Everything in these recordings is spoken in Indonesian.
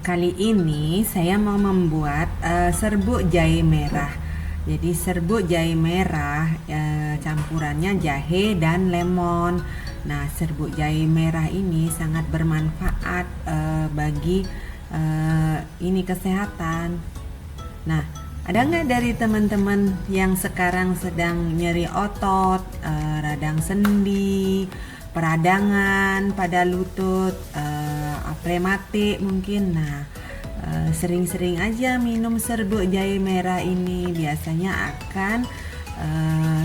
Kali ini saya mau membuat serbuk jahe merah. Jadi serbuk jahe merah campurannya jahe dan lemon. Nah, serbuk jahe merah ini sangat bermanfaat bagi ini kesehatan. Nah, ada nggak dari teman-teman yang sekarang sedang nyeri otot, radang sendi, peradangan pada lutut, rematik mungkin? Nah, sering-sering aja minum serbuk jahe merah ini, biasanya akan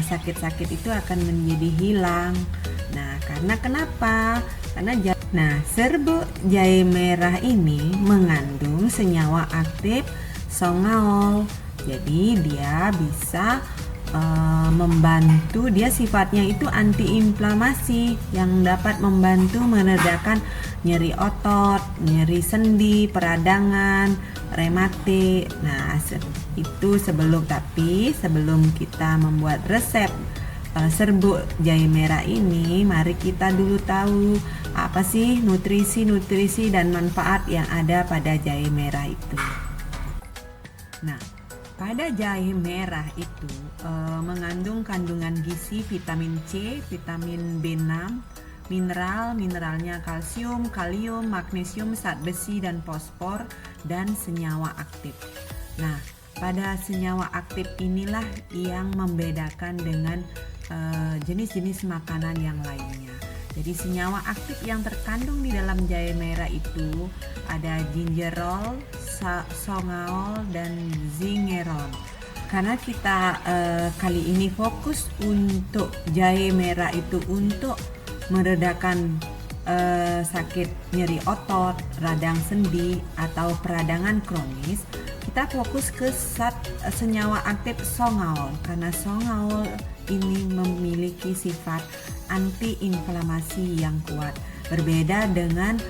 sakit-sakit itu akan menjadi hilang. Nah, karena kenapa? Nah, serbuk jahe merah ini mengandung senyawa aktif songaol. Jadi dia bisa membantu, dia sifatnya itu antiinflamasi yang dapat membantu meredakan nyeri otot, nyeri sendi, peradangan, rematik. Nah, itu sebelum kita membuat resep serbuk jahe merah ini, mari kita dulu tahu apa sih nutrisi dan manfaat yang ada pada jahe merah itu. Nah, pada jahe merah itu mengandung kandungan gizi vitamin C, vitamin B6, mineralnya kalsium, kalium, magnesium, zat besi dan fosfor, dan senyawa aktif. Nah, pada senyawa aktif inilah yang membedakan dengan jenis-jenis makanan yang lainnya. Jadi senyawa aktif yang terkandung di dalam jahe merah itu ada gingerol, songaol, dan zingerol. Karena kita kali ini fokus untuk jahe merah itu untuk meredakan sakit nyeri otot, radang sendi, atau peradangan kronis, kita fokus ke senyawa aktif songaol, karena songaol ini memiliki sifat antiinflamasi yang kuat, berbeda dengan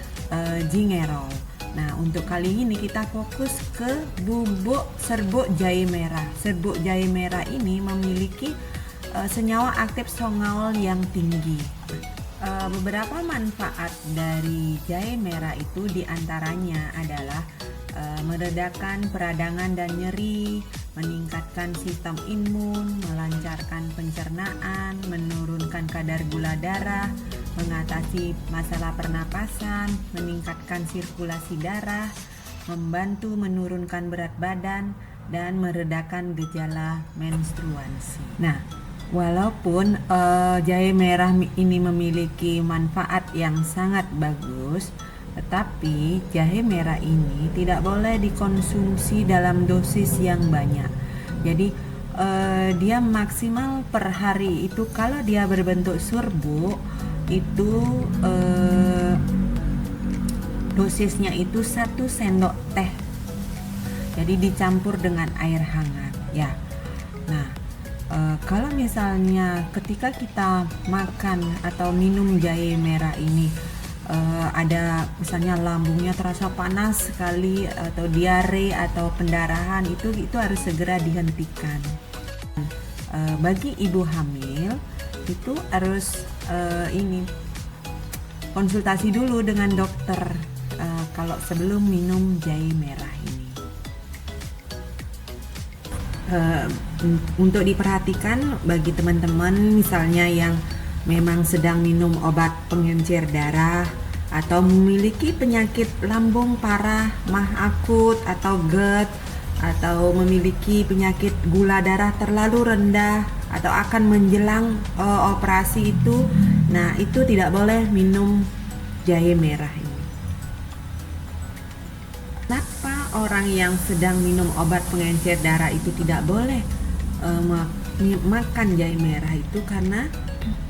gingerol. Nah, untuk kali ini kita fokus ke bubuk serbuk jahe merah. Serbuk jahe merah ini memiliki senyawa aktif songaol yang tinggi. Beberapa manfaat dari jahe merah itu diantaranya adalah meredakan peradangan dan nyeri, meningkatkan sistem imun, melancarkan pencernaan, menurunkan kadar gula darah, mengatasi masalah pernapasan, meningkatkan sirkulasi darah, membantu menurunkan berat badan, dan meredakan gejala menstruasi. Nah, walaupun jahe merah ini memiliki manfaat yang sangat bagus, tetapi jahe merah ini tidak boleh dikonsumsi dalam dosis yang banyak. Jadi dia maksimal per hari itu, kalau dia berbentuk serbuk itu dosisnya itu 1 sendok teh. Jadi dicampur dengan air hangat ya. Nah, kalau misalnya ketika kita makan atau minum jahe merah ini ada misalnya lambungnya terasa panas sekali atau diare atau pendarahan, itu harus segera dihentikan. Bagi ibu hamil itu harus konsultasi dulu dengan dokter kalau sebelum minum jahe merah ini. Untuk diperhatikan bagi teman-teman misalnya yang memang sedang minum obat pengencer darah atau memiliki penyakit lambung parah, mah akut atau GERD, atau memiliki penyakit gula darah terlalu rendah atau akan menjelang operasi itu, nah itu tidak boleh minum jahe merah ini. Kenapa orang yang sedang minum obat pengencer darah itu tidak boleh makan jahe merah itu? Karena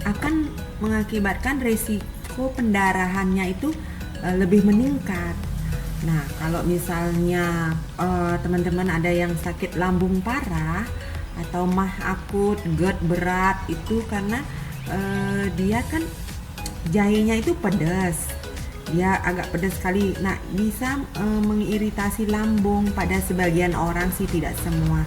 akan mengakibatkan resiko pendarahannya itu lebih meningkat. Nah, kalau misalnya teman-teman ada yang sakit lambung parah atau mah akut, GERD berat, itu karena dia kan jahenya itu pedas, dia agak pedas sekali. Nah, bisa mengiritasi lambung pada sebagian orang sih, tidak semua.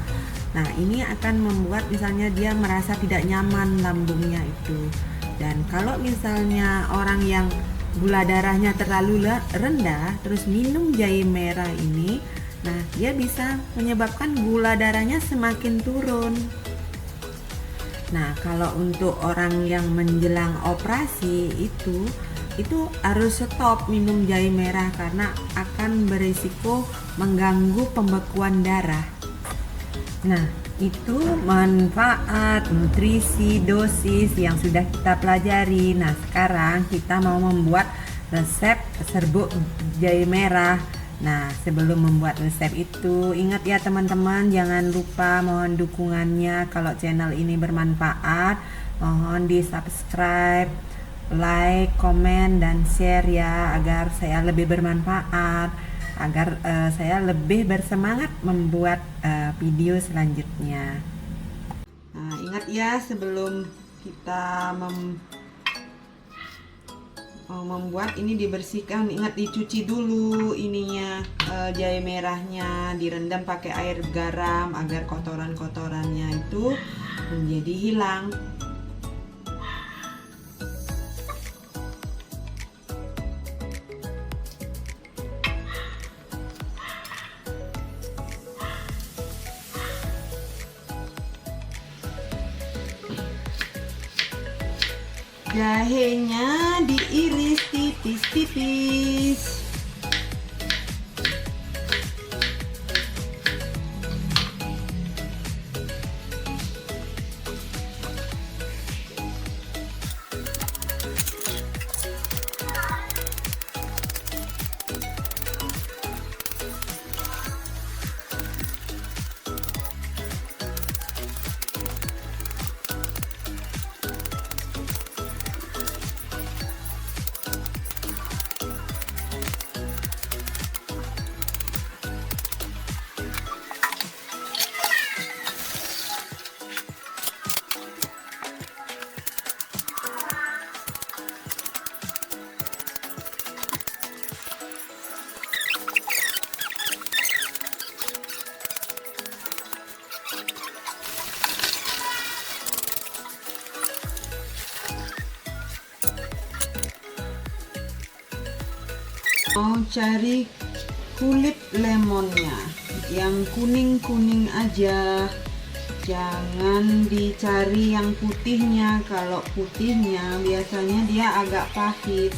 Nah, ini akan membuat misalnya dia merasa tidak nyaman lambungnya itu. Dan kalau misalnya orang yang gula darahnya terlalu rendah, terus minum jahe merah ini, nah dia bisa menyebabkan gula darahnya semakin turun. Nah, kalau untuk orang yang menjelang operasi itu harus stop minum jahe merah karena akan berisiko mengganggu pembekuan darah. Nah, itu manfaat, nutrisi, dosis yang sudah kita pelajari. Nah, sekarang kita mau membuat resep serbuk jahe merah. Nah, sebelum membuat resep itu, ingat ya teman-teman, jangan lupa mohon dukungannya. Kalau channel ini bermanfaat, mohon di subscribe, like, komen, dan share ya, agar saya lebih bermanfaat, agar saya lebih bersemangat membuat video selanjutnya. Nah, ingat ya, sebelum kita membuat ini dibersihkan, ingat dicuci dulu ininya, jahe merahnya direndam pakai air garam agar kotoran-kotorannya itu menjadi hilang. Jahenya diiris tipis-tipis. Mau cari kulit lemonnya yang kuning-kuning aja, jangan dicari yang putihnya. Kalau putihnya biasanya dia agak pahit.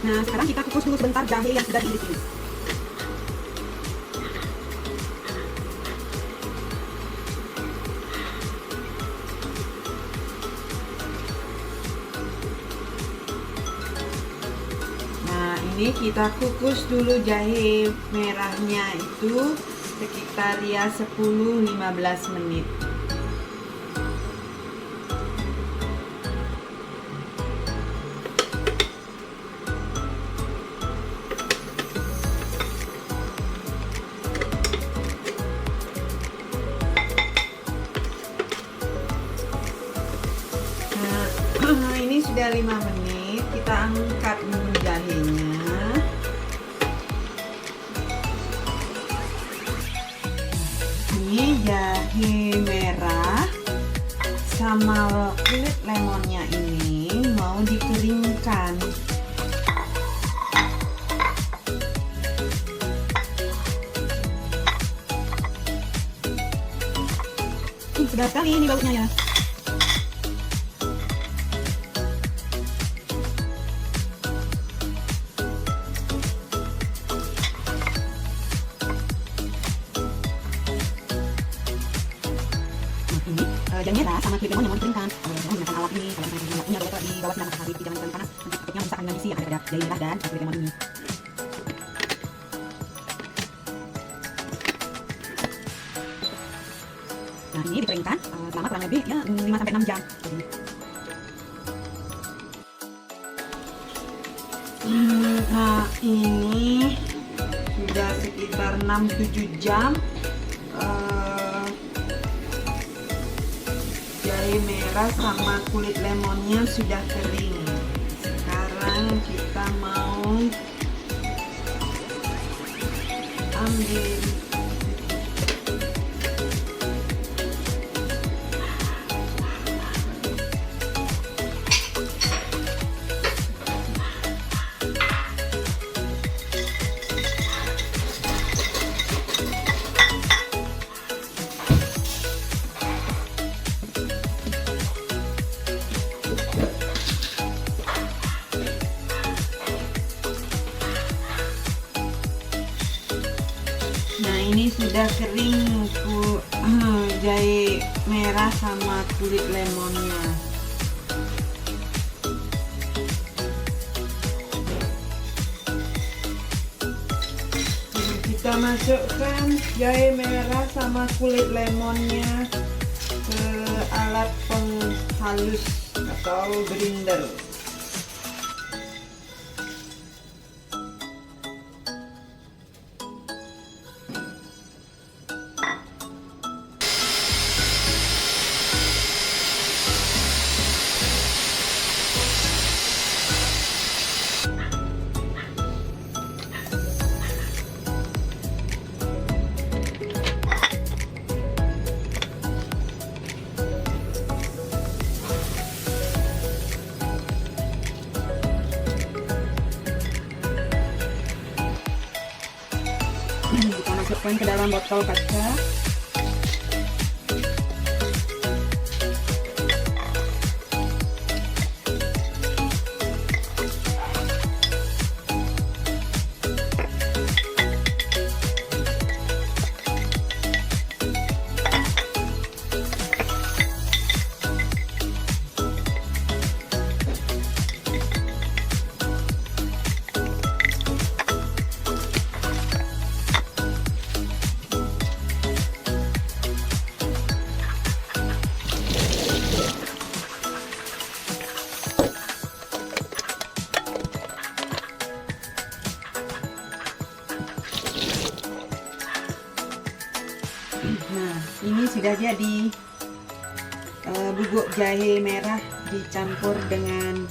Nah, sekarang kita kukus dulu sebentar jahe yang sudah diiris ini. Nah, ini kita kukus dulu jahe merahnya itu sekitar ya 10-15 menit. Nah, ini sudah 5 menit, kita angkat dulu jahenya. Ini jahe merah sama kulit lemonnya ini mau dikeringkan. Sudah sekali ini baunya ya. Jahe merah sama kulit lemon yang mau dikeringkan. Kalau yang menggunakan alat ini, kalau misalnya nggak punya, boleh taruh di bawah sinar matahari, jangan terlalu panas. Nanti takutnya merusak kandungan gizi yang ada pada jahe merah dan kulit lemon ini. Nah, ini dikeringkan selama kurang lebih ya 5-6 jam. Nah, ini sudah sekitar 6-7 jam. Jahe merah sama kulit lemonnya sudah kering. Sekarang kita mau ambil. Nah, ini sudah kering jahe merah sama kulit lemonnya. Kita masukkan jahe merah sama kulit lemonnya ke alat penghalus atau grinder. Kita masukkan ke dalam botol kaca. Nah, ini sudah jadi bubuk jahe merah dicampur dengan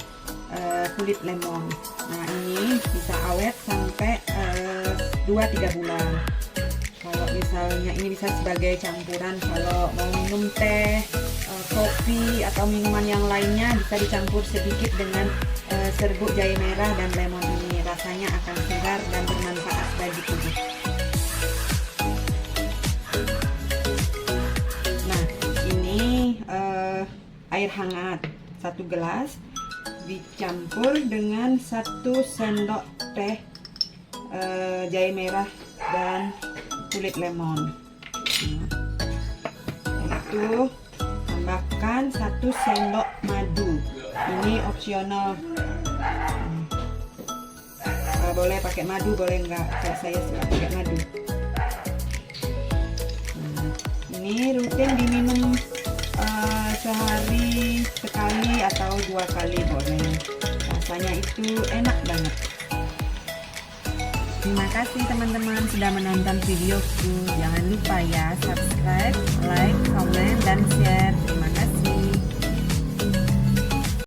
kulit lemon. Nah, ini bisa awet sampai 2-3 bulan. Kalau misalnya ini bisa sebagai campuran, kalau mau minum teh, kopi atau minuman yang lainnya bisa dicampur sedikit dengan serbuk jahe merah dan lemon ini. Rasanya akan segar dan bermanfaat bagi tubuh. Air hangat 1 gelas dicampur dengan 1 sendok teh jahe merah dan kulit lemon. Itu tambahkan 1 sendok madu. Ini opsional. Boleh pakai madu, boleh enggak. Kalau saya suka pakai madu. Ini rutin diminum sehari sekali atau 2 kali boleh. Rasanya itu enak banget. Terima kasih teman-teman sudah menonton videoku. Jangan lupa ya subscribe, like, comment, dan share.